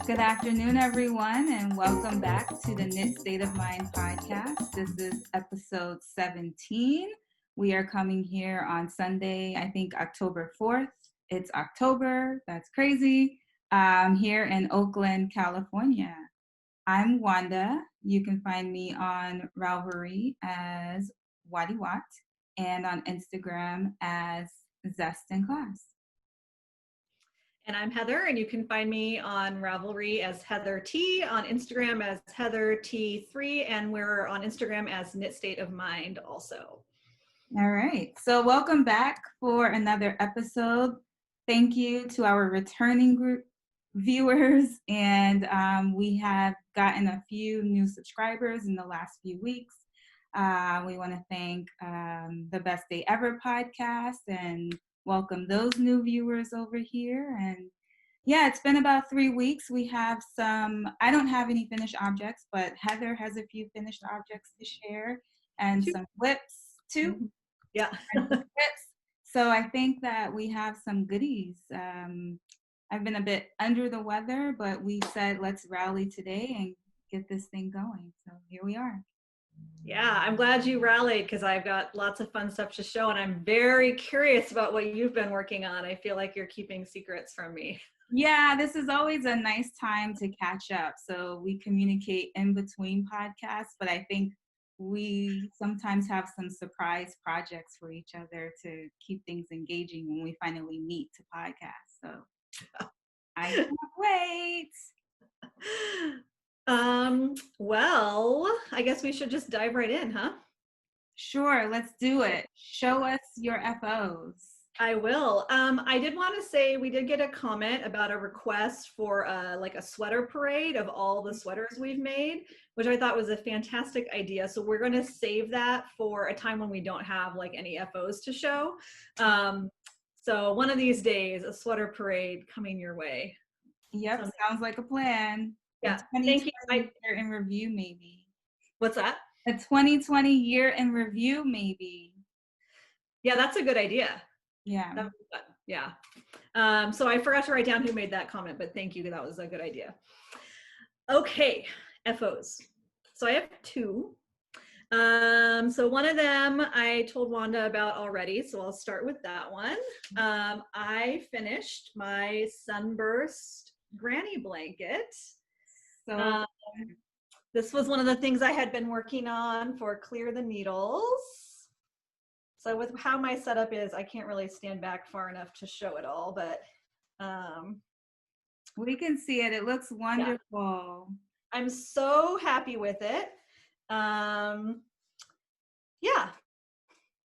Good afternoon, everyone, and welcome back to the Knit State of Mind podcast. This is episode 17. We are coming here on Sunday, I think October 4th. It's October. That's crazy. Here in Oakland, California. I'm Wanda. You can find me on Ravelry as wattywat and on Instagram as Zest in Class. And I'm Heather, and you can find me on Ravelry as heathertee, on Instagram as heathertee3, and we're on Instagram as Knit State of Mind also. All right, so welcome back for another episode. Thank you to our returning group viewers, and we have gotten a few new subscribers in the last few weeks. We want to thank the Best Day Ever podcast and welcome those new viewers over here. And yeah, it's been about 3 weeks. We have I don't have any finished objects, but Heather has a few finished objects to share and some whips too. Yeah. So I think that we have some goodies. I've been a bit under the weather, but we said let's rally today and get this thing going. So here we are. Yeah, I'm glad you rallied because I've got lots of fun stuff to show, and I'm very curious about what you've been working on. I feel like you're keeping secrets from me. Yeah, this is always a nice time to catch up. So we communicate in between podcasts, but I think we sometimes have some surprise projects for each other to keep things engaging when we finally meet to podcast. So I can't wait. Well, I guess we should just dive right in, huh? Sure, let's do it. Show us your FOs. I will. I did want to say we did get a comment about a request for like a sweater parade of all the sweaters we've made, which I thought was a fantastic idea. So we're going to save that for a time when we don't have like any FOs to show. So one of these days, a sweater parade coming your way. Yep, sounds like a plan. Yeah, thank you. Year in review, maybe. What's that? A 2020 year in review, maybe. Yeah, that's a good idea. Yeah. Yeah. So I forgot to write down who made that comment, but thank you. That was a good idea. Okay, FOs. So I have two. So one of them I told Wanda about already, so I'll start with that one. I finished my Sunburst granny blanket. So this was one of the things I had been working on for Clear the Needles. So with how my setup is, I can't really stand back far enough to show it all, but we can see it. It looks wonderful. Yeah. I'm so happy with it. Yeah.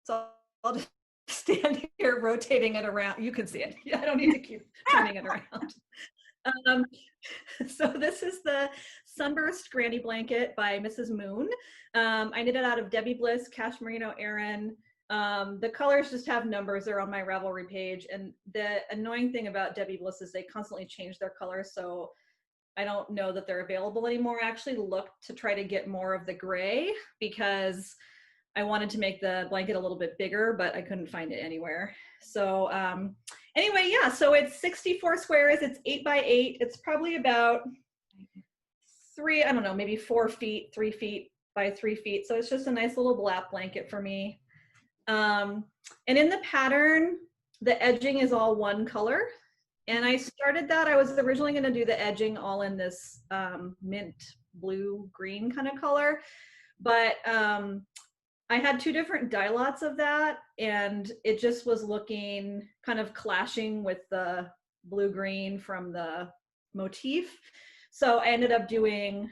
So I'll just stand here rotating it around. You can see it. I don't need to keep turning it around. So this is the Sunburst Granny Blanket by Mrs. Moon. I knit it out of Debbie Bliss Cashmerino Aran. The colors just have numbers. They're on my Ravelry page. And the annoying thing about Debbie Bliss is they constantly change their colors. So I don't know that they're available anymore. I actually looked to try to get more of the gray because I wanted to make the blanket a little bit bigger, but I couldn't find it anywhere. So anyway, yeah, so it's 64 squares. It's 8 by 8. It's probably about 4 feet, 3 feet by 3 feet. So it's just a nice little lap blanket for me. And in the pattern, the edging is all one color. And I started that, I was originally going to do the edging all in this mint blue green kind of color, but I had 2 different dye lots of that, and it just was looking kind of clashing with the blue green from the motif. So I ended up doing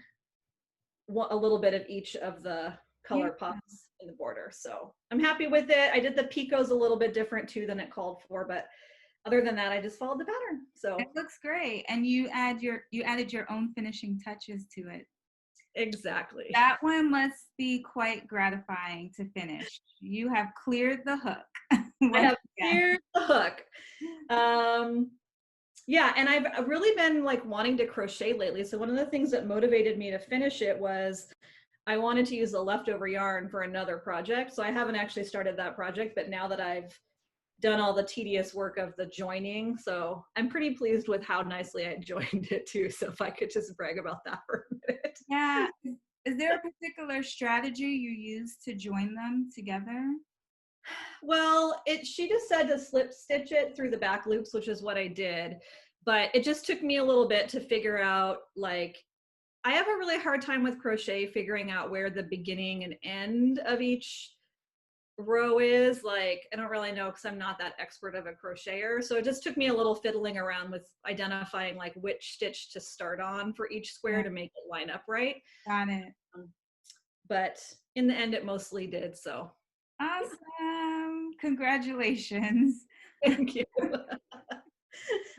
a little bit of each of the color puffs in the border. So I'm happy with it. I did the picots a little bit different too than it called for, but other than that, I just followed the pattern. So it looks great. And you added your own finishing touches to it. Exactly. That one must be quite gratifying to finish. You have cleared the hook. I have cleared the hook. Yeah, and I've really been like wanting to crochet lately. So one of the things that motivated me to finish it was I wanted to use the leftover yarn for another project. So I haven't actually started that project, but now that I've done all the tedious work of the joining, so I'm pretty pleased with how nicely I joined it too. So if I could just brag about that for a minute. Yeah. Is there a particular strategy you use to join them together? Well, she just said to slip stitch it through the back loops, which is what I did. But it just took me a little bit to figure out, like, I have a really hard time with crochet figuring out where the beginning and end of each row is. Like, I don't really know because I'm not that expert of a crocheter. So it just took me a little fiddling around with identifying like which stitch to start on for each square to make it line up right. Got it. But in the end, it mostly did. So awesome. Congratulations. Thank you.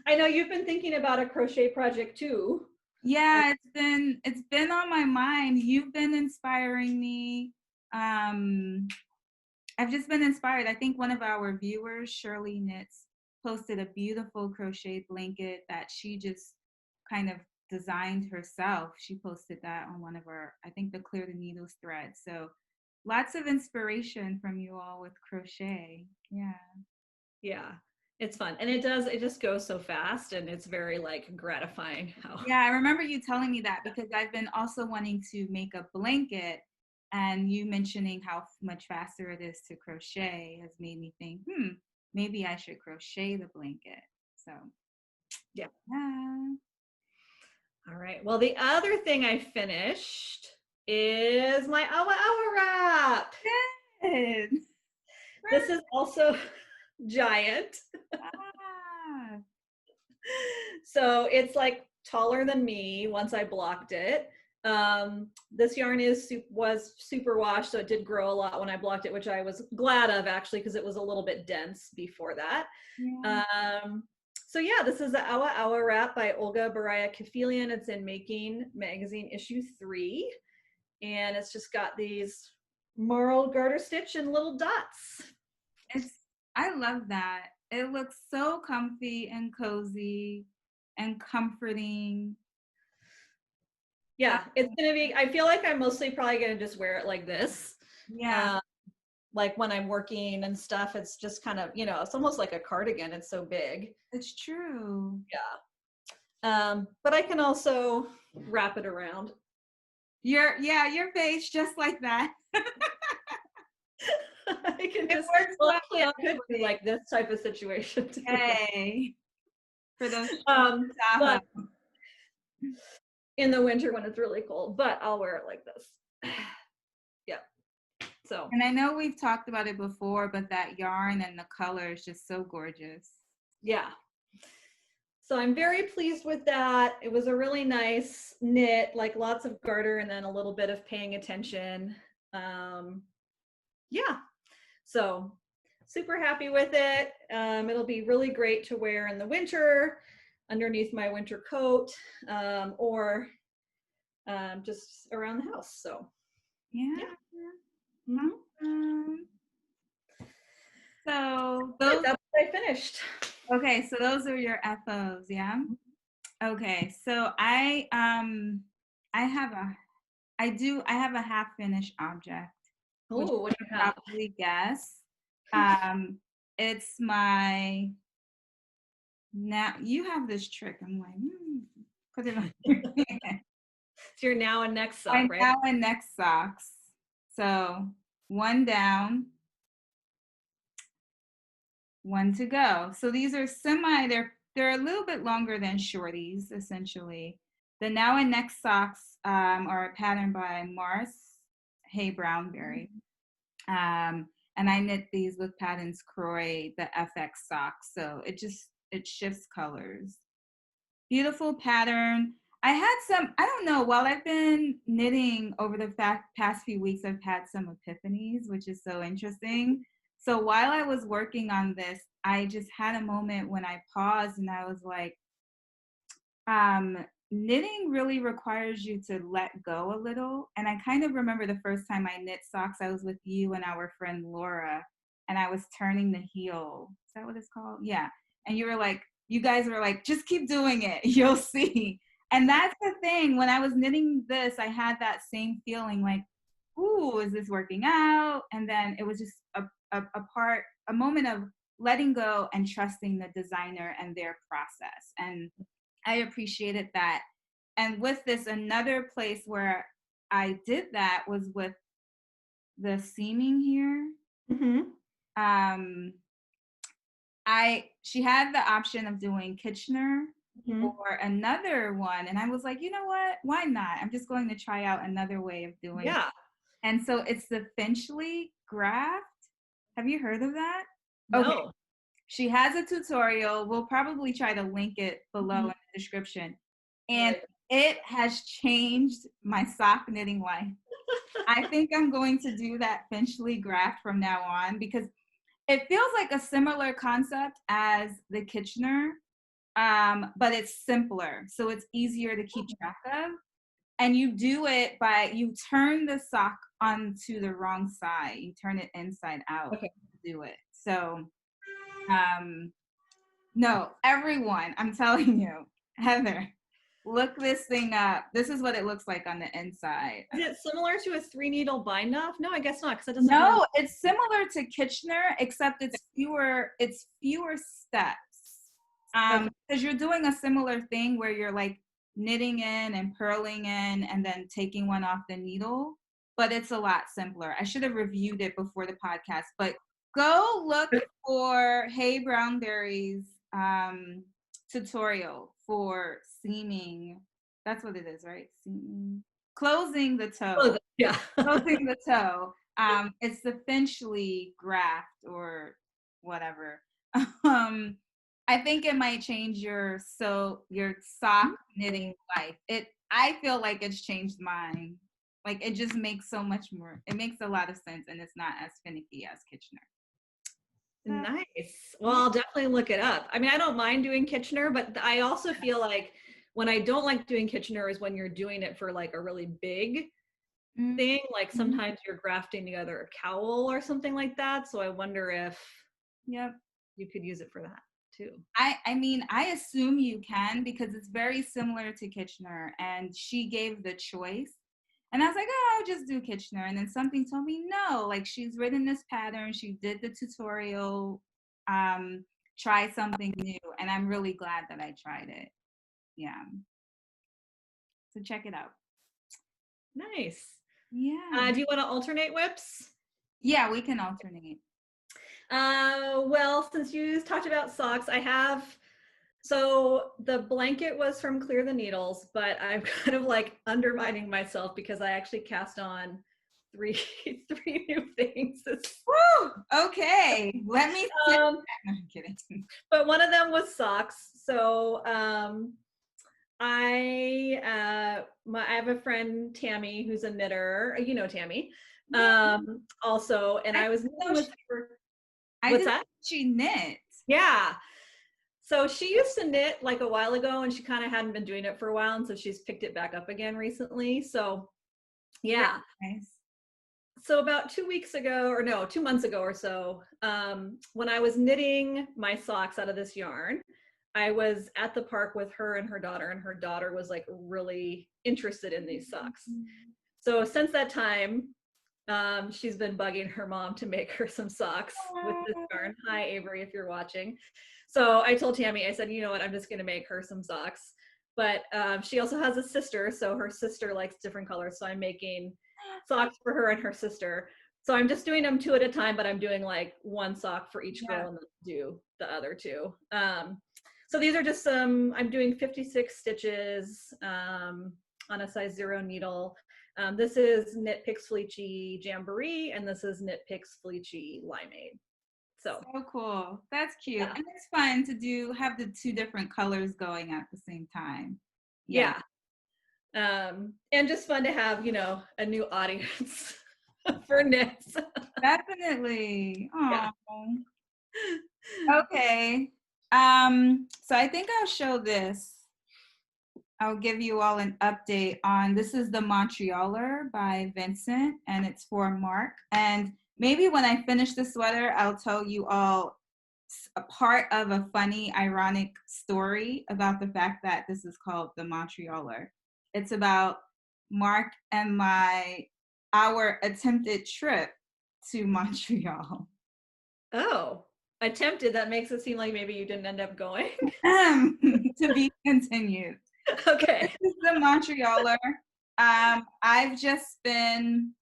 I know you've been thinking about a crochet project too. Yeah, it's been on my mind. You've been inspiring me. I've just been inspired. I think one of our viewers, Shirley Knits, posted a beautiful crochet blanket that she just kind of designed herself. She posted that on one of our, I think, the Clear the Needles thread. So lots of inspiration from you all with crochet. Yeah. Yeah, it's fun. And it just goes so fast, and it's very like gratifying how. Yeah, I remember you telling me that because I've been also wanting to make a blanket, and you mentioning how much faster it is to crochet has made me think, maybe I should crochet the blanket. So yeah. All right. Well, the other thing I finished is my Awa Awa wrap. Good. This is also giant. So it's like taller than me once I blocked it. This yarn was super washed, so it did grow a lot when I blocked it, which I was glad of actually because it was a little bit dense before that. Yeah. So yeah, this is the Awa Awa wrap by Olga Buraya-Kefelian. It's in Making Magazine issue 3, and it's just got these marl garter stitch and little dots. I love that. It looks so comfy and cozy and comforting. Yeah, it's gonna be, I feel like I'm mostly probably gonna just wear it like this. Yeah. Like when I'm working and stuff, it's just kind of, it's almost like a cardigan. It's so big. It's true. Yeah. But I can also wrap it around. Your face just like that. I can just, well, actually, I could do like this type of situation too. Hey. For those but in the winter when it's really cold, but I'll wear it like this. Yeah. So. And I know we've talked about it before, but that yarn and the color is just so gorgeous. Yeah. So I'm very pleased with that. It was a really nice knit, like lots of garter and then a little bit of paying attention. Yeah. So super happy with it. It'll be really great to wear in the winter underneath my winter coat, or just around the house. So yeah. Mm-hmm. So that's what I finished. Okay, so those are your FOs, yeah? Okay, so I have a half finished object. Oh, what do you have? Probably guess. It's my, now you have this trick. I'm like, put it on. It's your now and next sock, right? Now and next socks. So one down, one to go. So these are they're a little bit longer than shorties, essentially. The Now and Next socks are a pattern by Mars Hay Brownberry. And I knit these with Patons Kroy, the FX socks. So it shifts colors. Beautiful pattern. I had I don't know, while I've been knitting over the past few weeks, I've had some epiphanies, which is so interesting. So while I was working on this, I just had a moment when I paused and I was like, knitting really requires you to let go a little. And I kind of remember the first time I knit socks, I was with you and our friend Laura, and I was turning the heel. Is that what it's called? Yeah. And you guys were like, just keep doing it. You'll see. And that's the thing. When I was knitting this, I had that same feeling like, ooh, is this working out? And then it was just a moment of letting go and trusting the designer and their process. And I appreciated that. And with this, another place where I did that was with the seaming here. Mm-hmm. She had the option of doing Kitchener or another one. And I was like, you know what? Why not? I'm just going to try out another way of doing it. And so it's the Finchley graft. Have you heard of that? No. Okay. She has a tutorial. We'll probably try to link it below in the description. And it has changed my sock knitting life. I think I'm going to do that Finchley graft from now on because it feels like a similar concept as the Kitchener, but it's simpler. So it's easier to keep track of. And you do it you turn the sock onto the wrong side. You turn it inside out to do it. So no, everyone, I'm telling you, Heather, look this thing up. This is what it looks like on the inside. Is it similar to a 3-needle bind off? No, I guess not, because it doesn't. No, it's similar to Kitchener, except it's fewer steps. Because you're doing a similar thing where you're like knitting in and purling in and then taking one off the needle, but it's a lot simpler. I should have reviewed it before the podcast, but go look for Hay Brownberry's tutorial for seaming. That's what it is, right? Seaming. Closing the toe. Yeah. Closing the toe. It's the Finchley graft or whatever. I think it might change your sock knitting life. I feel like it's changed mine. Like it just makes so much more. It makes a lot of sense, and it's not as finicky as Kitchener. Nice. Well, I'll definitely look it up. I mean, I don't mind doing Kitchener, but I also feel like when I don't like doing Kitchener is when you're doing it for like a really big thing. Like sometimes you're grafting together a cowl or something like that. So I wonder if you could use it for that too. I mean, I assume you can because it's very similar to Kitchener, and she gave the choice. And I was like, oh, I'll just do Kitchener. And then something told me, no, like she's written this pattern. She did the tutorial, try something new. And I'm really glad that I tried it. Yeah. So check it out. Nice. Yeah. Do you want to alternate whips? Yeah, we can alternate. Well, since you talked about socks, so the blanket was from Clear the Needles, but I'm kind of like undermining myself because I actually cast on three new things. Woo! Okay, let me. No, I'm kidding. But one of them was socks. So I have a friend, Tammy, who's a knitter. You know Tammy. Also, and I was knitting with her. What's that? She knits. Yeah. So she used to knit like a while ago, and she kind of hadn't been doing it for a while, and so she's picked it back up again recently. So yeah. Nice. So about 2 months ago or so, when I was knitting my socks out of this yarn, I was at the park with her and her daughter was like really interested in these socks. So since that time, she's been bugging her mom to make her some socks with this yarn. Hi, Avery, if you're watching. So I told Tammy, I said, you know what, I'm just going to make her some socks. But she also has a sister, so her sister likes different colors. So I'm making socks for her and her sister. So I'm just doing them 2 at a time, but I'm doing like 1 sock for each girl Yeah. and then do the other 2. So these are just I'm doing 56 stitches on a size 0 needle. This is Knit Picks Fleechy Jamboree, and this is Knit Picks Fleechy Limeade. So cool. That's cute. yeah. And it's fun to have the 2 different colors going at the same time. Yeah. And just fun to have, a new audience for knits. Definitely. Yeah. Okay. So I think I'll show this. I'll give you all an update on, this is the Montrealer by Vincent, and it's for Mark. And maybe when I finish the sweater, I'll tell you all a part of a funny, ironic story about the fact that this is called the Montrealer. It's about Mark and our attempted trip to Montreal. Oh, attempted. That makes it seem like maybe you didn't end up going. To be continued. Okay. This is the Montrealer. I've just been,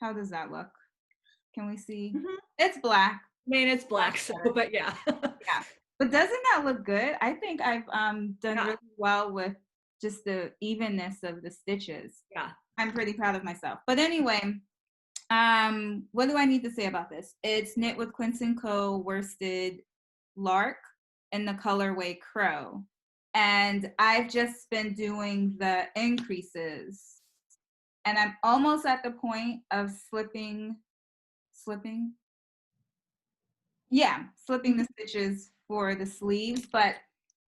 how does that look? Can we see? Mm-hmm. It's black. I mean, it's black, so, but yeah. Yeah. But doesn't that look good? I think I've done really well with just the evenness of the stitches. Yeah. I'm pretty proud of myself. But anyway, what do I need to say about this? It's knit with Quince and Co worsted Lark in the colorway Crow. And I've just been doing the increases. And I'm almost at the point of slipping the stitches for the sleeves, but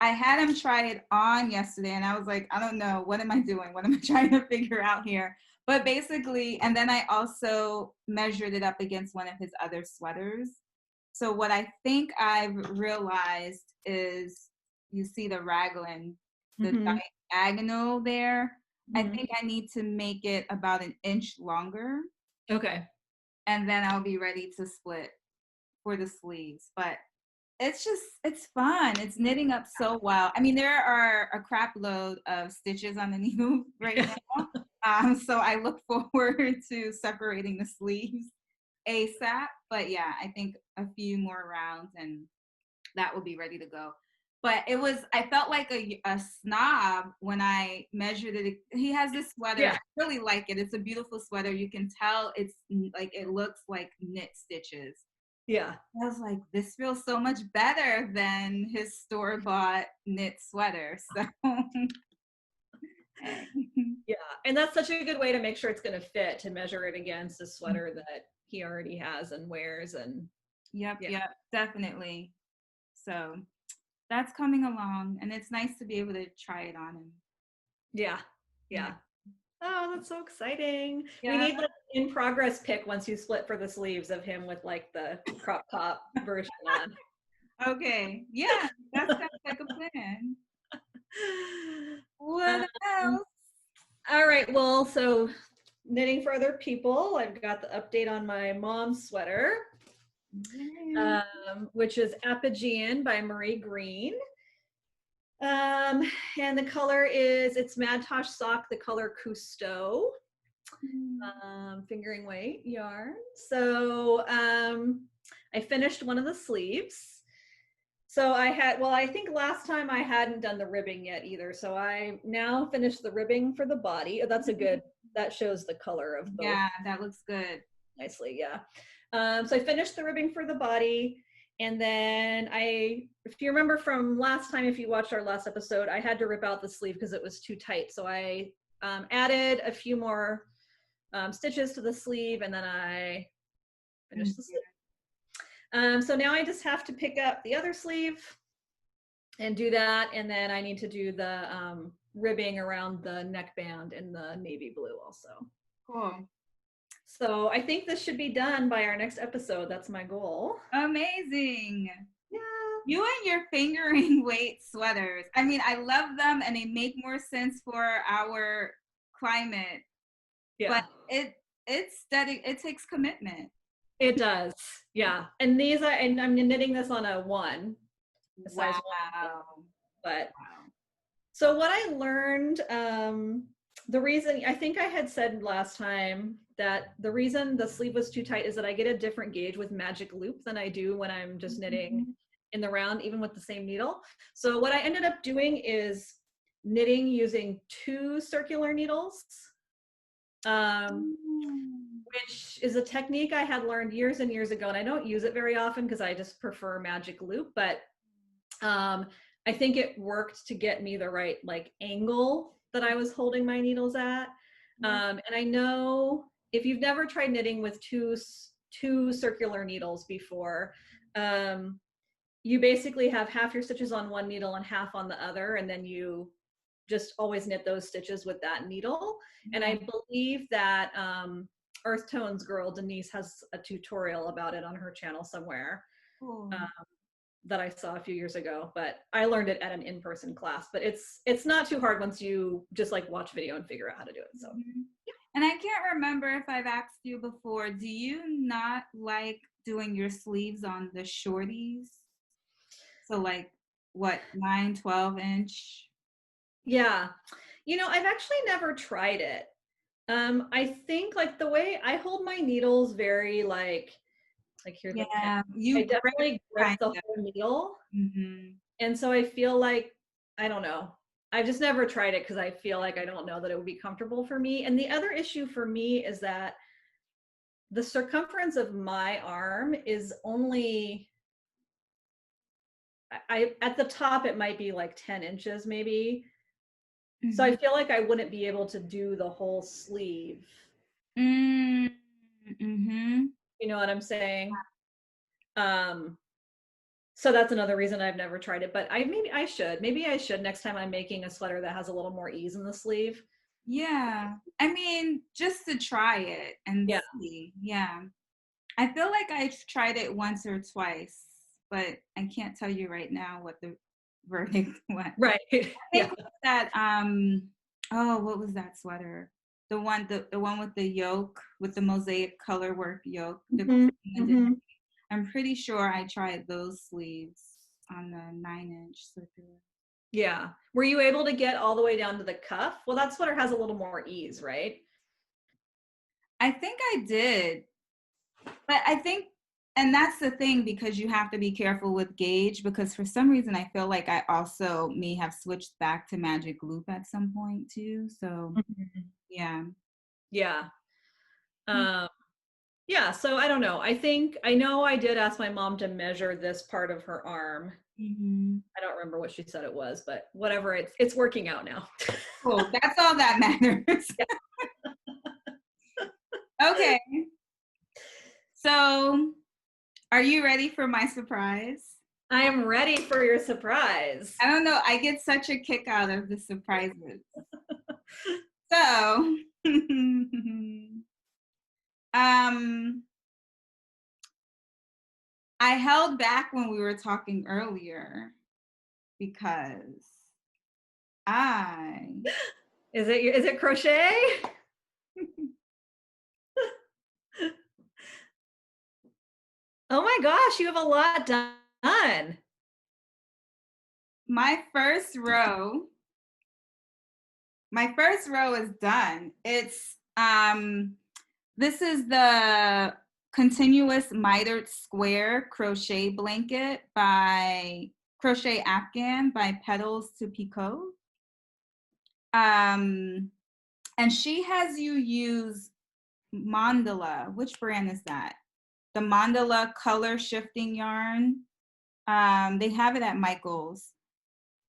I had him try it on yesterday and I was like, I don't know, what am I doing? What am I trying to figure out here? But basically, and then I also measured it up against one of his other sweaters. So what I think I've realized is, you see the raglan, the diagonal there. I think I need to make it about 1 inch longer. Okay. And then I'll be ready to split for the sleeves. But it's fun. It's knitting up so well. I mean, there are a crap load of stitches on the needle right now. So I look forward to separating the sleeves ASAP. But yeah, I think a few more rounds and that will be ready to go. But I felt like a snob when I measured it. He has this sweater. Yeah. I really like it. It's a beautiful sweater. You can tell it's like, it looks like knit stitches. Yeah. I was like, this feels so much better than his store-bought knit sweater. So yeah. And that's such a good way to make sure it's going to fit, to measure it against a sweater that he already has and wears. And Yep, definitely. So that's coming along, and it's nice to be able to try it on him. Yeah. Oh, that's so exciting. Yeah. We need like in progress pic once you split for the sleeves of him with like the crop top version on. Okay. Yeah, that sounds like a plan. What else? All right. Well, so knitting for other people, I've got the update on my mom's sweater, which is Apigean by Marie Greene. And the color is, it's Mad Tosh sock, the color Cousteau, fingering weight yarn. So I finished one of the sleeves. So I think last time I hadn't done the ribbing yet either. So I now finished the ribbing for the body. Oh, that's that shows the color of both. Yeah, that looks good. Nicely, yeah. So I finished the ribbing for the body. And then if you remember from last time, if you watched our last episode, I had to rip out the sleeve because it was too tight. So I added a few more stitches to the sleeve, and then I finished the sleeve. So now I just have to pick up the other sleeve and do that. And then I need to do the ribbing around the neckband in the navy blue also. Cool. So I think this should be done by our next episode. That's my goal. Amazing. Yeah. You and your fingering weight sweaters. I mean, I love them and they make more sense for our climate. Yeah. But it takes commitment. It does. Yeah. And and I'm knitting this on a 1. Size 1. But so what I learned the reason, I think I had said last time that the reason the sleeve was too tight is that I get a different gauge with magic loop than I do when I'm just knitting in the round, even with the same needle. So what I ended up doing is knitting using 2 circular needles, which is a technique I had learned years and years ago, and I don't use it very often because I just prefer magic loop, but I think it worked to get me the right like angle that I was holding my needles at. And I know if you've never tried knitting with two circular needles before, you basically have half your stitches on one needle and half on the other, and then you just always knit those stitches with that needle. And I believe that Earth Tones girl Denise has a tutorial about it on her channel somewhere. That I saw a few years ago, but I learned it at an in-person class. But it's not too hard once you just like watch video and figure out how to do it. So, yeah. And I can't remember if I've asked you before, do you not like doing your sleeves on the shorties? So like what, 9, 12 inch? Yeah, you know, I've actually never tried it. I think like the way I hold my needles very like here's a pen. I definitely grip the whole needle. And so I feel like, I don't know, I've just never tried it because I feel like I don't know that it would be comfortable for me. And the other issue for me is that the circumference of my arm is only, at the top it might be like 10 inches maybe. So I feel like I wouldn't be able to do the whole sleeve. You know what I'm saying? So that's another reason I've never tried it, but maybe I should next time I'm making a sweater that has a little more ease in the sleeve. Yeah, I mean, just to try it and see. Yeah, I feel like I tried it once or twice, but I can't tell you right now what the verdict was. Right. I think that what was that sweater? The one with the yoke, with the mosaic color work yoke. I'm pretty sure I tried those sleeves on the 9-inch circular. Yeah. Were you able to get all the way down to the cuff? Well, that sweater has a little more ease, right? I think I did. But I think, and that's the thing, because you have to be careful with gauge, because for some reason I feel like I also may have switched back to magic loop at some point too. So yeah. Yeah. Yeah, so I don't know. I know I did ask my mom to measure this part of her arm. I don't remember what she said it was, but whatever, it's working out now. Cool, that's all that matters. Okay. So, are you ready for my surprise? I am ready for your surprise. I don't know, I get such a kick out of the surprises. So, I held back when we were talking earlier because Is it crochet? Oh my gosh, you have a lot done. My first row is done. It's this is the continuous mitered square crochet blanket by Crochet Afghan by Petals to Picot. And she has you use Mandala. Which brand is that? The Mandala color shifting yarn. They have it at Michael's.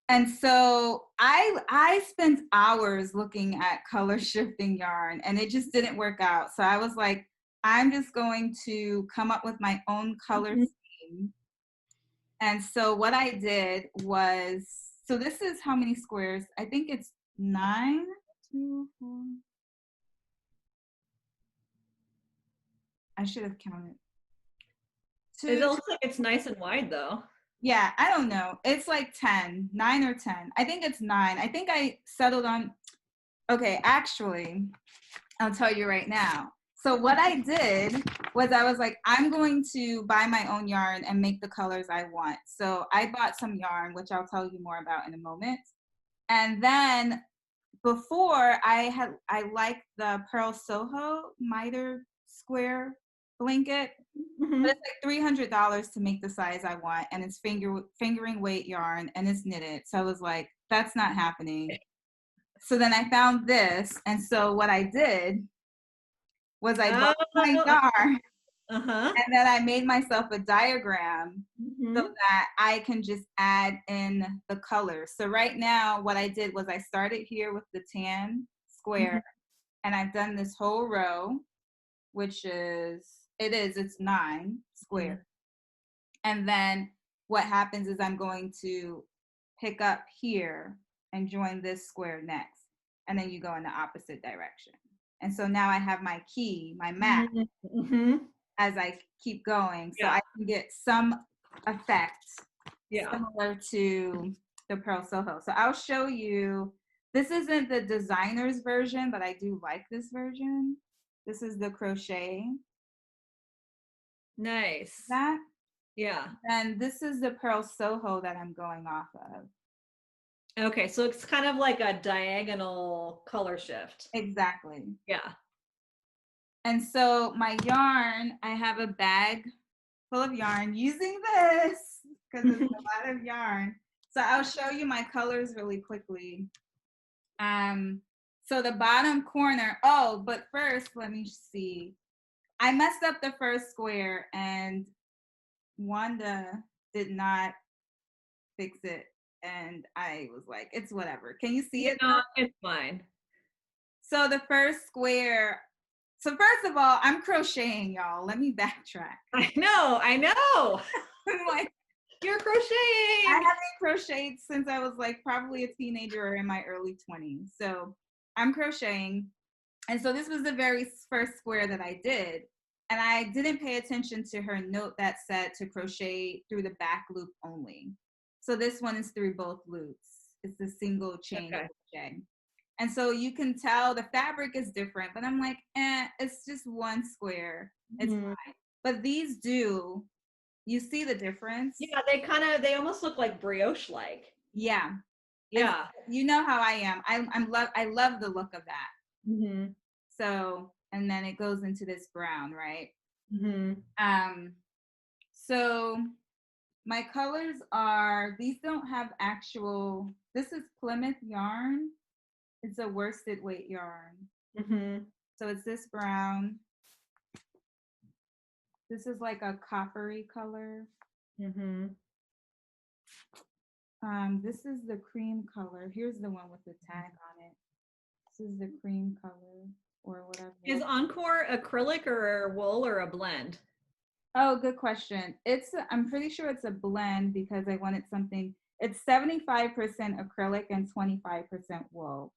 And so I spent hours looking at color shifting yarn, and it just didn't work out. So I was like, I'm just going to come up with my own color scheme. And so what I did was, so this is how many squares? I think it's 9, 2, 4. I should have counted. It looks like it's nice and wide though. Yeah, I don't know. It's like 10, 9 or 10. I think it's 9. I think I settled on, okay, actually, I'll tell you right now. So what I did was I was like, I'm going to buy my own yarn and make the colors I want. So I bought some yarn, which I'll tell you more about in a moment. And then before I liked the Pearl Soho miter square blanket, but it's like $300 to make the size I want, and it's fingering weight yarn, and it's knitted. So I was like, that's not happening. So then I found this, and so what I did was I bought my yarn, and then I made myself a diagram so that I can just add in the colors. So right now, what I did was I started here with the tan square, and I've done this whole row, which is, it's 9 square. And then what happens is I'm going to pick up here and join this square next. And then you go in the opposite direction. And so now I have my key, my map, as I keep going. So I can get some effect similar to the Pearl Soho. So I'll show you, this isn't the designer's version, but I do like this version. This is the crochet. Nice. That? Yeah. And this is the Pearl Soho that I'm going off of. Okay, so it's kind of like a diagonal color shift. Exactly. Yeah. And so my yarn, I have a bag full of yarn using this because it's a lot of yarn. So I'll show you my colors really quickly. So the bottom corner, but first, let me see. I messed up the first square and Wanda did not fix it. And I was like, it's whatever. Can you see it? No, it's fine. So the first square, so first of all, I'm crocheting, y'all. Let me backtrack. I know. I'm like, you're crocheting. I haven't crocheted since I was like probably a teenager or in my early 20s. So I'm crocheting. And so this was the very first square that I did. And I didn't pay attention to her note that said to crochet through the back loop only. So this one is through both loops. It's a single chain crochet. And so you can tell the fabric is different, but I'm like, it's just one square. It's fine. But these do, you see the difference? Yeah, they almost look like brioche-like. Yeah. Yeah. And you know how I am. I love the look of that. So, and then it goes into this brown, right? So my colors are, these don't have actual, this is Plymouth yarn. It's a worsted weight yarn. So it's this brown. This is like a coppery color. This is the cream color. Here's the one with the tag on it. This is the cream color or whatever. Is Encore acrylic or wool or a blend? Oh, good question. I'm pretty sure it's a blend because I wanted something. It's 75% acrylic and 25% wool.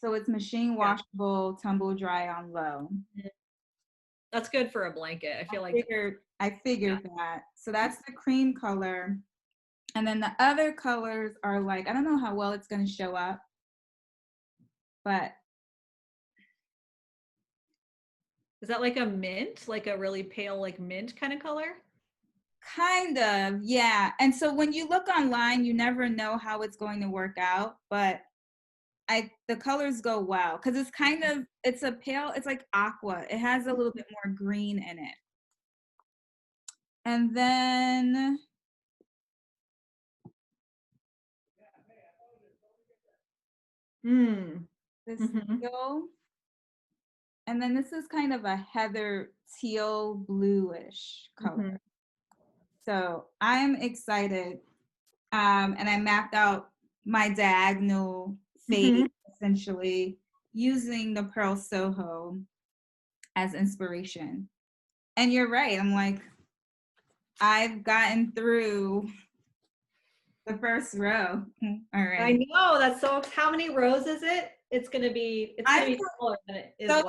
So it's machine washable, tumble dry on low. That's good for a blanket. I feel I figured that. So that's the cream color. And then the other colors are like, I don't know how well it's going to show up, but. Is that like a mint, like a really pale, like mint kind of color? Kind of, yeah. And so when you look online, you never know how it's going to work out, but the colors go well because it's kind of, it's a pale, it's like aqua. It has a little bit more green in it. And then this teal. And then this is kind of a heather teal bluish color. So I'm excited. And I mapped out my diagonal fade essentially using the Pearl Soho as inspiration. And you're right. I'm like, I've gotten through the first row already. I know, that's so, how many rows is it? It's gonna be smaller than it is. So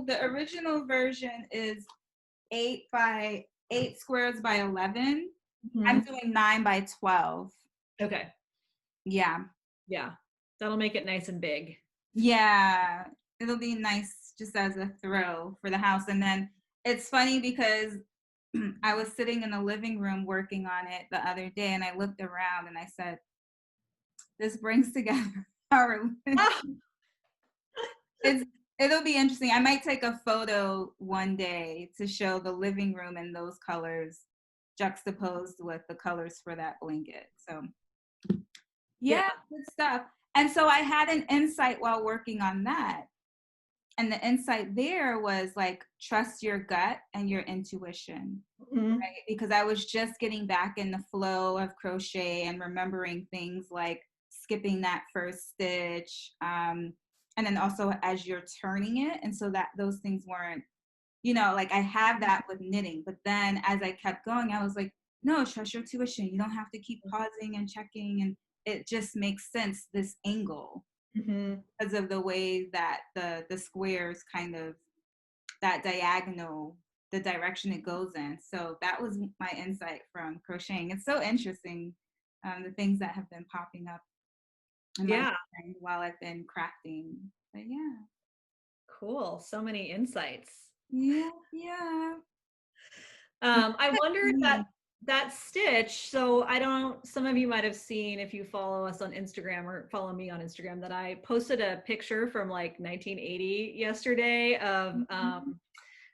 the original version is 8 squares by 11. I'm doing 9 by 12. Okay. Yeah. Yeah. That'll make it nice and big. Yeah. It'll be nice just as a throw for the house. And then it's funny because I was sitting in the living room working on it the other day and I looked around and I said, this brings together our Oh, it'll be interesting. I might take a photo one day to show the living room in those colors juxtaposed with the colors for that blanket. So yeah. yeah, good stuff. And so I had an insight while working on that. And the insight there was like, trust your gut and your intuition, Mm-hmm. right? Because I was just getting back in the flow of crochet and remembering things like skipping that first stitch. And then also as you're turning it. And so that those things weren't, like I have that with knitting, but then as I kept going, I was like, no, trust your intuition. You don't have to keep pausing and checking. And it just makes sense, this angle, Mm-hmm. because of the way that the squares kind of, that diagonal, the direction it goes in. So that was my insight from crocheting. It's so interesting, the things that have been popping up in my Yeah. mind while I've been crafting. But yeah. Cool. So many insights. Yeah. I wondered that stitch. So some of you might have seen, if you follow us on Instagram or follow me on Instagram, that I posted a picture from like 1980 yesterday of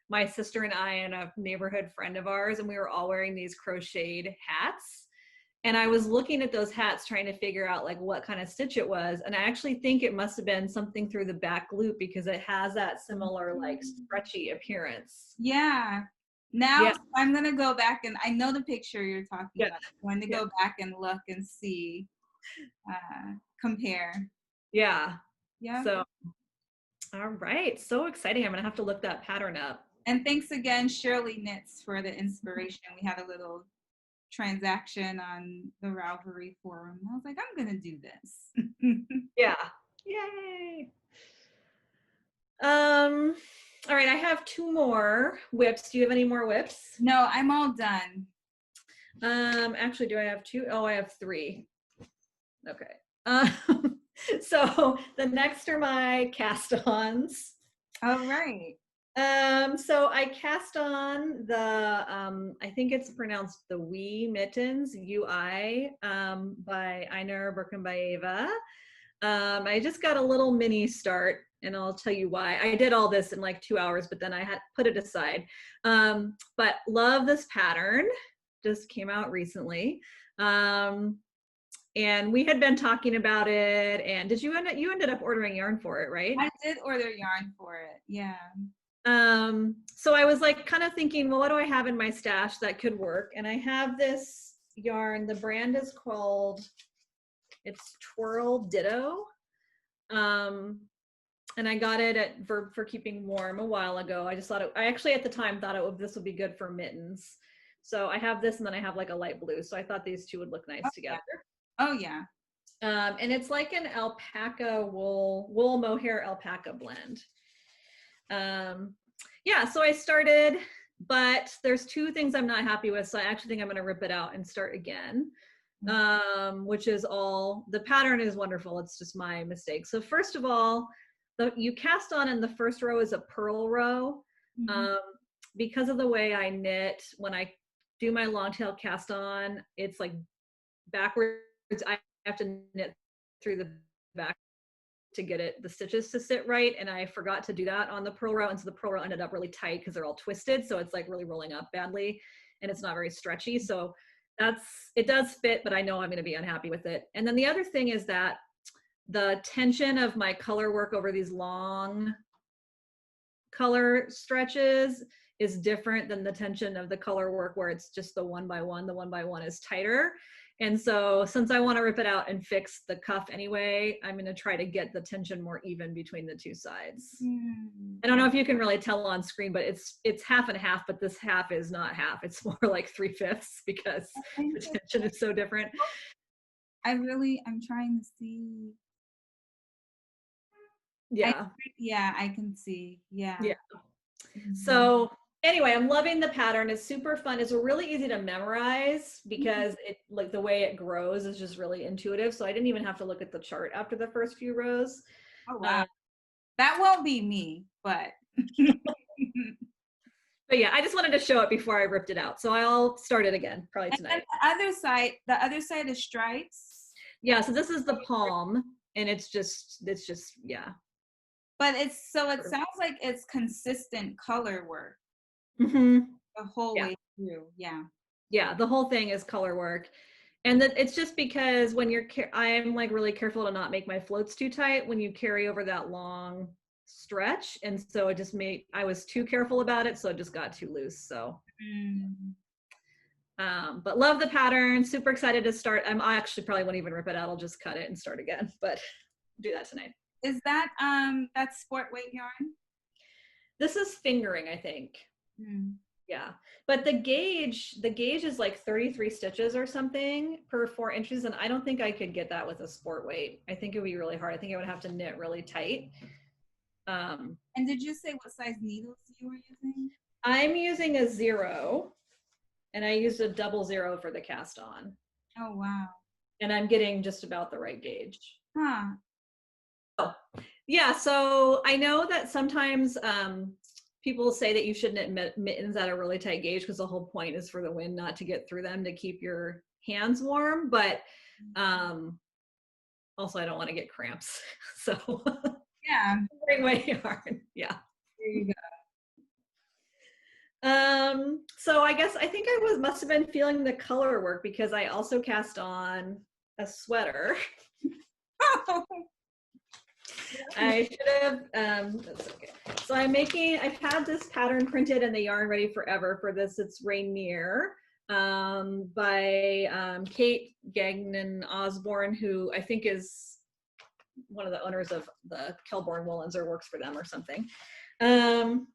my sister and I and a neighborhood friend of ours, and we were all wearing these crocheted hats. And I was looking at those hats trying to figure out like what kind of stitch it was. And I actually think it must have been something through the back loop, because it has that similar like stretchy appearance. Yeah. Now Yeah. I'm gonna go back, and I know the picture you're talking Yeah. about. I'm going to go back and look and see, compare. Yeah. Yeah. So, all right. So exciting. I'm going to have to look that pattern up. And thanks again, Shirley Knits, for the inspiration. We had a little transaction on the Ravelry forum. I was like, I'm gonna do this. Yeah. Yay. All right. I have 2 more whips. Do you have any more whips? No, I'm all done. Actually, do I have 2? Oh, I have 3. Okay. So the next are my cast-ons. All right. So I cast on the, I think it's pronounced the Wii Mittens, UI, by Ainur Berkimbayeva. I just got a little mini start, and I'll tell you why. I did all this in like 2 hours, but then I had put it aside. But love this pattern, just came out recently. And we had been talking about it, and you ended up ordering yarn for it, right? I did order yarn for it, yeah. So I was like kind of thinking, well, what do I have in my stash that could work? And I have this yarn. The brand is called, it's Twirl Ditto. And I got it at Verb for Keeping Warm a while ago. I just thought I actually at the time thought this would be good for mittens. So I have this, and then I have like a light blue. So I thought these two would look nice together. Oh yeah. And it's like an alpaca wool mohair alpaca blend. Yeah, so I started, but there's 2 things I'm not happy with. So I actually think I'm going to rip it out and start again, which is the pattern is wonderful. It's just my mistake. So first of all, you cast on, and the first row is a purl row. Because of the way I knit, when I do my long tail cast on, it's like backwards. I have to knit through the back to get the stitches to sit right, and I forgot to do that on the purl row, and so the purl row ended up really tight because they're all twisted, so it's like really rolling up badly, and it's not very stretchy. So it does fit, but I know I'm going to be unhappy with it. And then the other thing is that the tension of my color work over these long color stretches is different than the tension of the color work where it's just the 1x1. The 1x1 is tighter. And so since I want to rip it out and fix the cuff anyway, I'm going to try to get the tension more even between the 2 sides. I don't know if you can really tell on screen, but it's half and half, but this half is not half. It's more like 3/5 because the tension is so different. I'm trying to see. Yeah. I can see. Yeah. So anyway, I'm loving the pattern. It's super fun. It's really easy to memorize because it, like, the way it grows is just really intuitive. So I didn't even have to look at the chart after the first few rows. Oh wow. That won't be me, but but yeah, I just wanted to show it before I ripped it out. So I'll start it again probably tonight. And the other side is stripes. Yeah, so this is the palm. And it's just, yeah. But it sounds like it's consistent color work Mm-hmm. the whole Yeah. way through. Yeah. Yeah, the whole thing is color work. And that it's just because when I'm like really careful to not make my floats too tight when you carry over that long stretch. And so it just I was too careful about it. So it just got too loose. So, but love the pattern. Super excited to start. I actually probably won't even rip it out. I'll just cut it and start again, but do that tonight. Is that sport weight yarn? This is fingering, I think. Yeah, but the gauge is like 33 stitches or something per 4 inches, and I don't think I could get that with a sport weight. I think it would be really hard. I think I would have to knit really tight. And did you say what size needles you were using? I'm using a 0, and I used a 00 for the cast on. Oh wow! And I'm getting just about the right gauge. Huh? Oh, yeah. So I know that sometimes people say that you should knit mittens at a really tight gauge because the whole point is for the wind not to get through them to keep your hands warm. But also I don't want to get cramps. So yeah, bring my yarn. Yeah. There you go. So I think I must have been feeling the color work because I also cast on a sweater. I should have, that's okay. So I've had this pattern printed and the yarn ready forever for this. It's Rainier by Kate Gagnon Osborn, who I think is one of the owners of the Kelbourne Woolens or works for them or something. And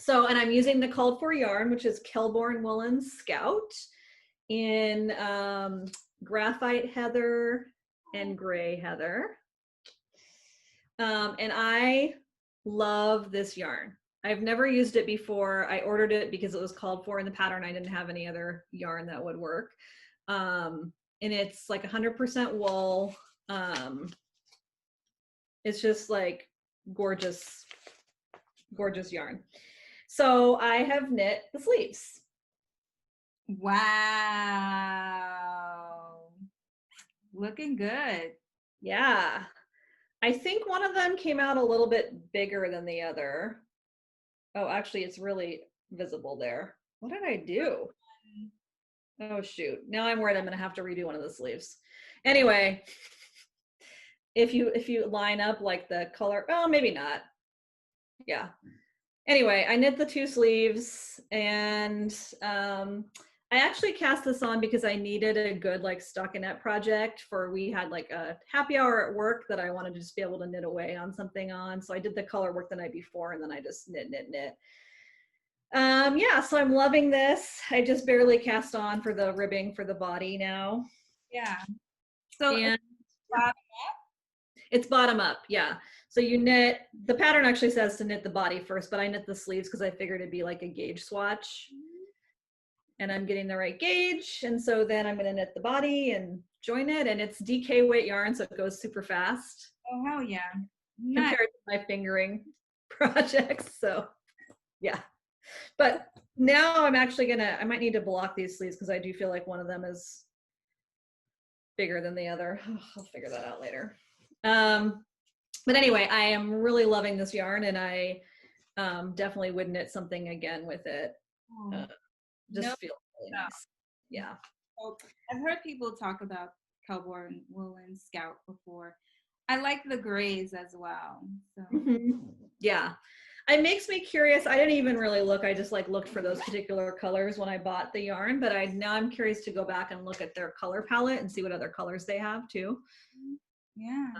I'm using the called for yarn, which is Kelbourne Woolens Scout in Graphite Heather and Gray Heather. And I love this yarn. I've never used it before. I ordered it because it was called for in the pattern. I didn't have any other yarn that would work. And it's like 100% wool. It's just like gorgeous, gorgeous yarn. So I have knit the sleeves. Wow. Looking good. Yeah. I think one of them came out a little bit bigger than the other. Oh, actually, it's really visible there. What did I do? Oh, shoot. Now I'm worried I'm going to have to redo one of the sleeves. Anyway, if you line up like the color, oh, maybe not. Yeah. Anyway, I knit the 2 sleeves, and I actually cast this on because I needed a good like stockinette project we had like a happy hour at work that I wanted to just be able to knit away on something on. So I did the color work the night before, and then I just knit. Yeah, so I'm loving this. I just barely cast on for the ribbing for the body now. Yeah. So and it's bottom up? It's bottom up, yeah. So you knit, the pattern actually says to knit the body first, but I knit the sleeves because I figured it'd be like a gauge swatch. And I'm getting the right gauge. And so then I'm going to knit the body and join it. And it's DK weight yarn, so it goes super fast. Oh, hell yeah. Compared to my fingering projects. So yeah. But now I'm actually I might need to block these sleeves because I do feel like one of them is bigger than the other. I'll figure that out later. But anyway, I am really loving this yarn, and I definitely would knit something again with it. Just feels really nice. Yeah. So I've heard people talk about Kelbourne Woolens Scout before. I like the grays as well. So. Yeah. It makes me curious. I didn't even really look. I just like looked for those particular colors when I bought the yarn, but now I'm curious to go back and look at their color palette and see what other colors they have too. Yeah.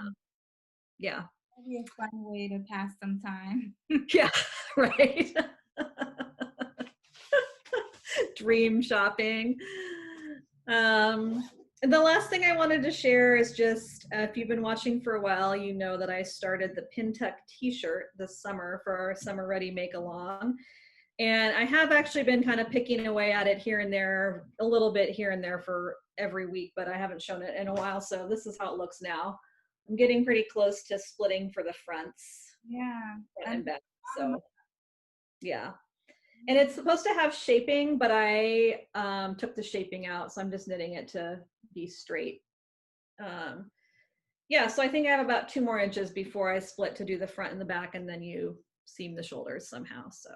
Yeah. That'd be a fun way to pass some time. Yeah, right. Dream shopping. And the last thing I wanted to share is just, if you've been watching for a while, you know that I started the Pin Tuck t-shirt this summer for our Summer Ready Make Along. And I have actually been kind of picking away at it here and there, a little bit here and there for every week, but I haven't shown it in a while. So this is how it looks now. I'm getting pretty close to splitting for the fronts. Yeah. Front and back. So yeah. And it's supposed to have shaping, but I took the shaping out, so I'm just knitting it to be straight. Yeah, so I think I have about 2 more inches before I split to do the front and the back, and then you seam the shoulders somehow. So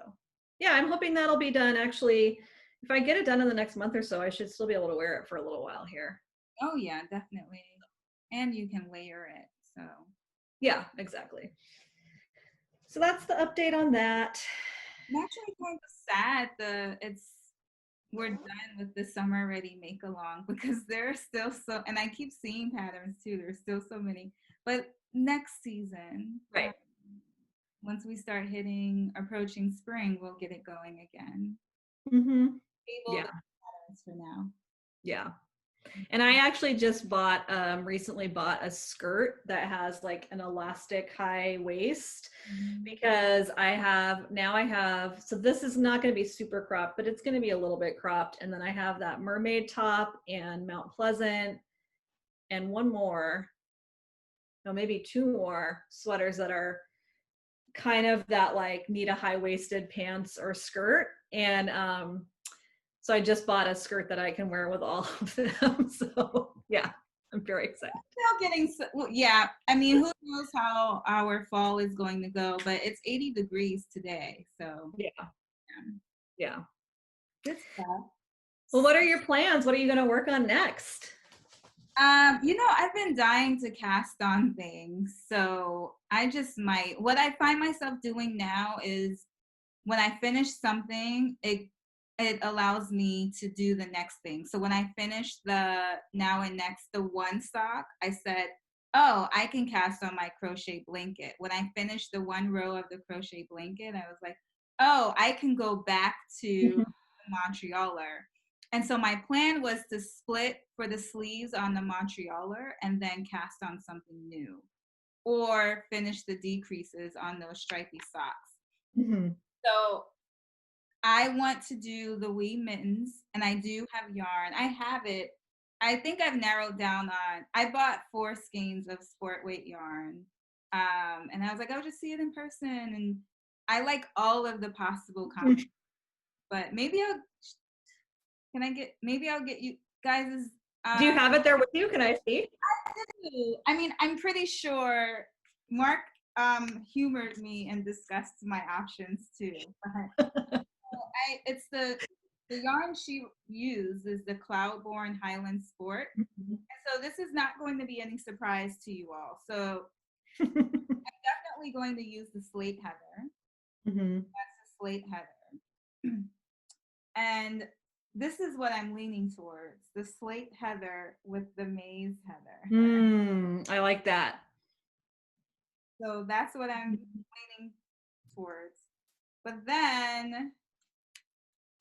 yeah, I'm hoping that'll be done. Actually, if I get it done in the next month or so, I should still be able to wear it for a little while here. Oh yeah, definitely. And you can layer it, so. Yeah, exactly. So that's the update on that. I'm actually kind of sad we're done with the summer ready make along because there's still so, and I keep seeing patterns too. There's still so many, but next season, Right. once we start approaching spring, we'll get it going again. Mm-hmm. Able patterns for now. Yeah. And I actually just recently bought a skirt that has like an elastic high waist because I have, so this is not going to be super cropped, but it's going to be a little bit cropped. And then I have that mermaid top and Mount Pleasant and maybe 2 more sweaters that are kind of that like need a high-waisted pants or skirt. And so I just bought a skirt that I can wear with all of them. So yeah, I'm very excited. Yeah, I mean, who knows how our fall is going to go, but it's 80 degrees today. So yeah. Good stuff. Well, what are your plans? What are you going to work on next? I've been dying to cast on things. So what I find myself doing now is when I finish something, it allows me to do the next thing. So when I finished the now and next, the one sock, I said, oh, I can cast on my crochet blanket. When I finished the one row of the crochet blanket, I was like, oh, I can go back to Montrealer. And so my plan was to split for the sleeves on the Montrealer and then cast on something new, or finish the decreases on those stripy socks. Mm-hmm. So I want to do the Wii Mittens, and I do have yarn. I have it. I think I've narrowed down on, I bought 4 skeins of sport weight yarn. And I was like, I'll just see it in person. And I like all of the possible combinations. But maybe I'll get you guys'. Do you have it there with you? Can I see? I do. I mean, I'm pretty sure Mark humored me and discussed my options too. It's the yarn she used is the Kelbourne Highland Sport. Mm-hmm. And so this is not going to be any surprise to you all. So I'm definitely going to use the slate heather. Mm-hmm. That's the slate heather. And this is what I'm leaning towards, the slate heather with the maize heather. I like that. So that's what I'm leaning towards. But then,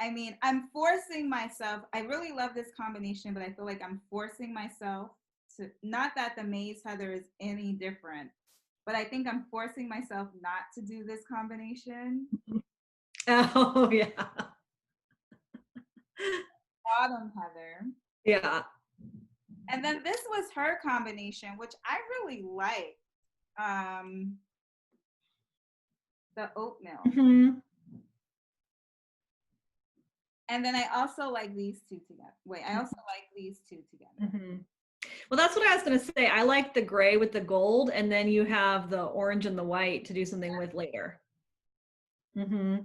I mean, I'm forcing myself. I really love this combination, but I feel like I'm forcing myself to, not that the maize heather is any different, but I think I'm forcing myself not to do this combination. Oh, yeah. Bottom heather. Yeah. And then this was her combination, which I really like. The oatmeal. Mm-hmm. And then I also like these two together. I also like these two together. Mm-hmm. Well, that's what I was going to say. I like the gray with the gold, and then you have the orange and the white to do something with later. Mm-hmm.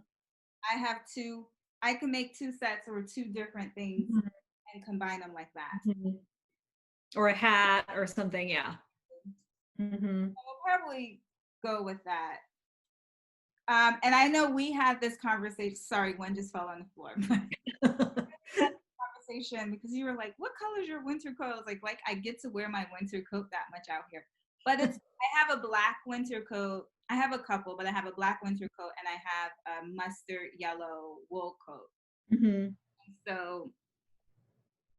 I have 2. I can make 2 sets or 2 different things and combine them like that. Mm-hmm. Or a hat or something, yeah. Mm-hmm. We'll probably go with that. And I know we had this conversation. Sorry, one just fell on the floor. Conversation because you were like, "What color is your winter coat?" I was like I get to wear my winter coat that much out here. But I have a black winter coat. I have a couple, but I have a black winter coat and I have a mustard yellow wool coat. Mm-hmm. So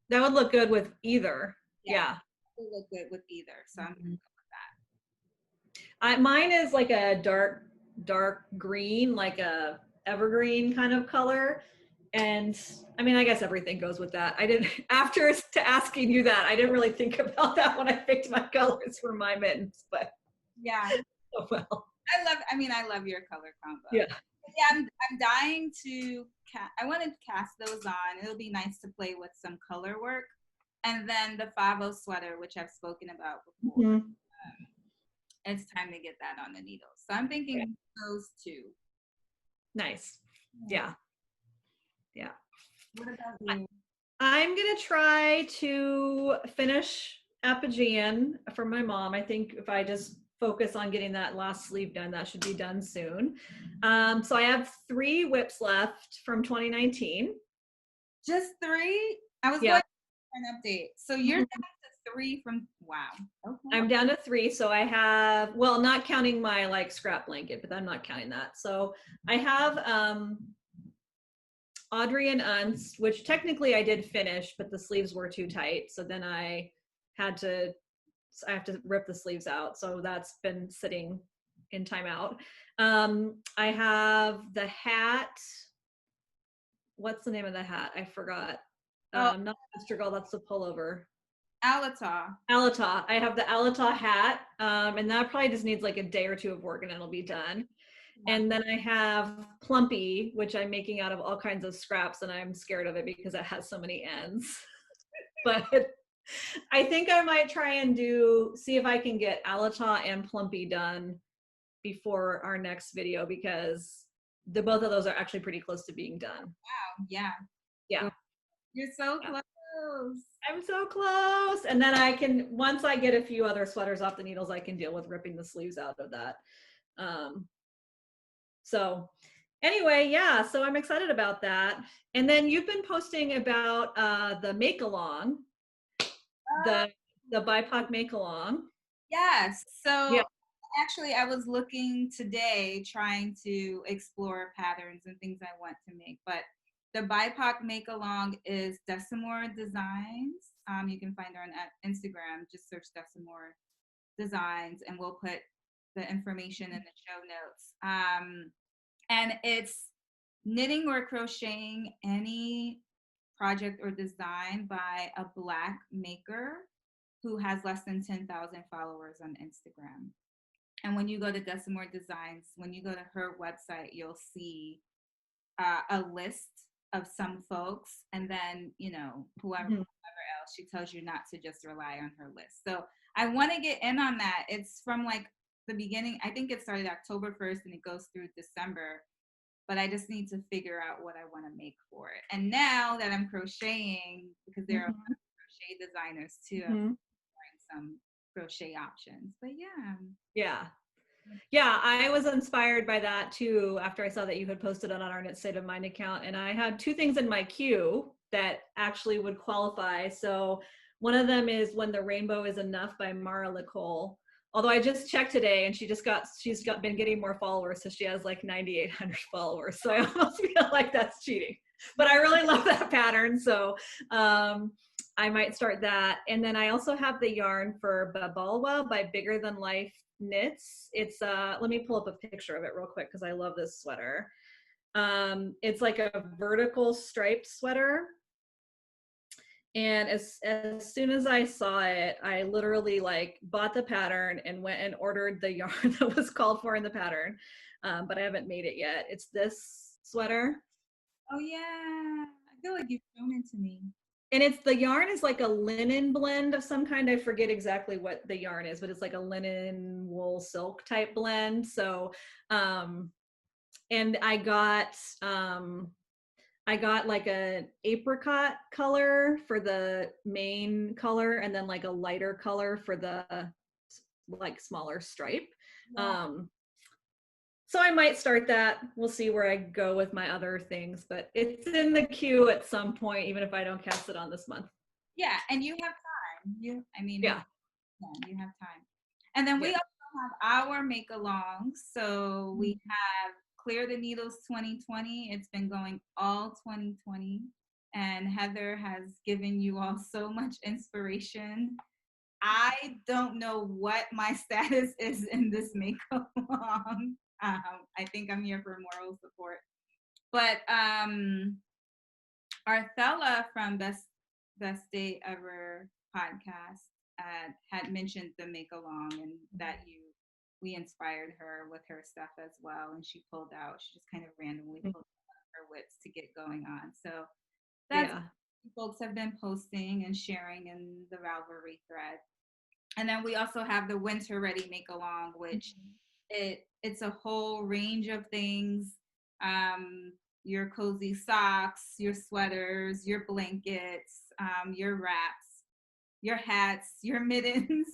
that would look good with either. Yeah. It would look good with either. So I'm gonna go with that. Mine is like a dark green, like a evergreen kind of color. And I mean, I guess everything goes with that. After asking you that, I didn't really think about that when I picked my colors for my mittens, but yeah. Oh well. I love your color combo. Yeah. Yeah, I'm dying to I want to cast those on. It'll be nice to play with some color work. And then the Favo sweater, which I've spoken about before. Mm-hmm. it's time to get that on the needles. So I'm thinking those two. Nice. Yeah. Yeah. What about you? I'm going to try to finish Apogеan for my mom. I think if I just focus on getting that last sleeve done, that should be done soon. So I have 3 WIPs left from 2019. Just 3? I was going for an update. So you're down to 3 from, wow. Okay. I'm down to 3. So I have, well, not counting my like scrap blanket, but I'm not counting that. So I have Audrey and Unst, which technically I did finish, but the sleeves were too tight. So then I have to rip the sleeves out. So that's been sitting in timeout. I have the hat. What's the name of the hat? I forgot. Not Mr. Girl, that's the pullover. Alata. I have the Alata hat. And that probably just needs like a day or 2 of work and it'll be done. And then I have Plumpy, which I'm making out of all kinds of scraps, and I'm scared of it because it has so many ends. But I think I might try and see if I can get Alata and Plumpy done before our next video, because both of those are actually pretty close to being done. Wow. Yeah. Yeah. You're so close. I'm so close. And then I can, once I get a few other sweaters off the needles, I can deal with ripping the sleeves out of that. So anyway, yeah, so I'm excited about that. And then you've been posting about the make along, the BIPOC make along. Yes. So actually I was looking today trying to explore patterns and things I want to make, but the BIPOC make along is Decimore Designs. You can find her on Instagram, just search Decimore Designs and we'll put the information in the show notes. And it's knitting or crocheting any project or design by a Black maker who has less than 10,000 followers on Instagram. And when you go to Decimore Designs, when you go to her website, you'll see a list of some folks, and then, you know, whoever else, she tells you not to just rely on her list. So I want to get in on that. It's from like the beginning. I think it started October 1st and it goes through December, but I just need to figure out what I want to make for it. And now that I'm crocheting, because there are a lot of crochet designers too, I'm trying some crochet options. But yeah, I was inspired by that too after I saw that you had posted it on our Knit State of Mind account, and I had 2 things in my queue that actually would qualify. So one of them is When the Rainbow is Enough by Mara Lecole. Although I just checked today and she's been getting more followers, so she has like 9,800 followers. So I almost feel like that's cheating, but I really love that pattern. So I might start that. And then I also have the yarn for Babalwa by Bigger Than Life Knits. It's let me pull up a picture of it real quick because I love this sweater. It's like a vertical striped sweater. And as soon as I saw it, I literally like bought the pattern and went and ordered the yarn that was called for in the pattern. But I haven't made it yet. It's this sweater. Oh yeah, I feel like you've shown it to me. And the yarn is like a linen blend of some kind. I forget exactly what the yarn is, but it's like a linen wool silk type blend. So, and I got like an apricot color for the main color, and then like a lighter color for the like smaller stripe. Yeah. So I might start that. We'll see where I go with my other things, but it's in the queue at some point, even if I don't cast it on this month. Yeah, and you have time. You have time. And then we also have our make-alongs. So we have Clear the Needles 2020. It's been going all 2020. And Heather has given you all so much inspiration. I don't know what my status is in this make-along. I think I'm here for moral support. But Arthella from Best Day Ever podcast had mentioned the make-along, and that we inspired her with her stuff as well, and she just kind of randomly pulled out her WIPs to get going on. So that's what folks have been posting and sharing in the Ravelry thread. And then we also have the winter ready make along, which it's a whole range of things. Your cozy socks, your sweaters, your blankets, your wraps, your hats, your mittens.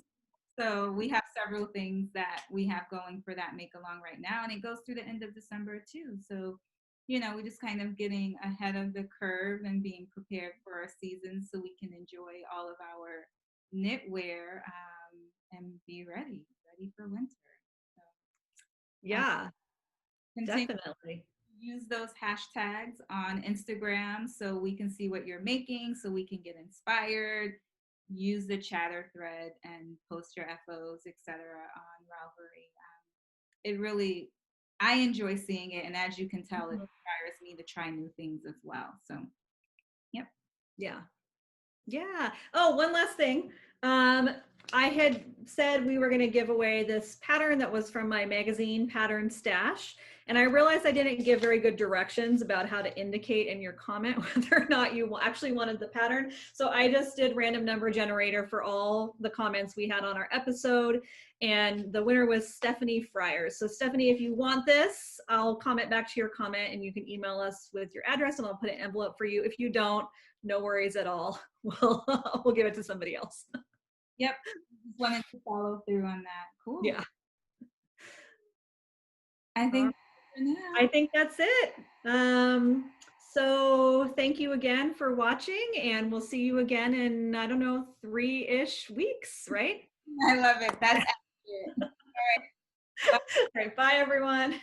So we have several things that we have going for that make along right now, and it goes through the end of December too. So, we're just kind of getting ahead of the curve and being prepared for our season so we can enjoy all of our knitwear and be ready for winter. So, Yeah, continue definitely. use those hashtags on Instagram so we can see what you're making, so we can get inspired. Use the chatter thread and post your FOs, etc. on Ravelry. It really, I enjoy seeing it, and as you can tell, it inspires me to try new things as well. So, yep. Yeah. Yeah. Oh, one last thing. I had said we were going to give away this pattern that was from my magazine pattern stash. And I realized I didn't give very good directions about how to indicate in your comment whether or not you actually wanted the pattern. So I just did random number generator for all the comments we had on our episode. And the winner was Stephanie Friars. So Stephanie, if you want this, I'll comment back to your comment and you can email us with your address and I'll put an envelope for you. If you don't, no worries at all. We'll give it to somebody else. Yep. Just wanted to follow through on that. Cool. Yeah. I think that's it. So thank you again for watching, and we'll see you again in, I don't know, 3-ish weeks, right? I love it. That's accurate. All right. All right. Bye, everyone.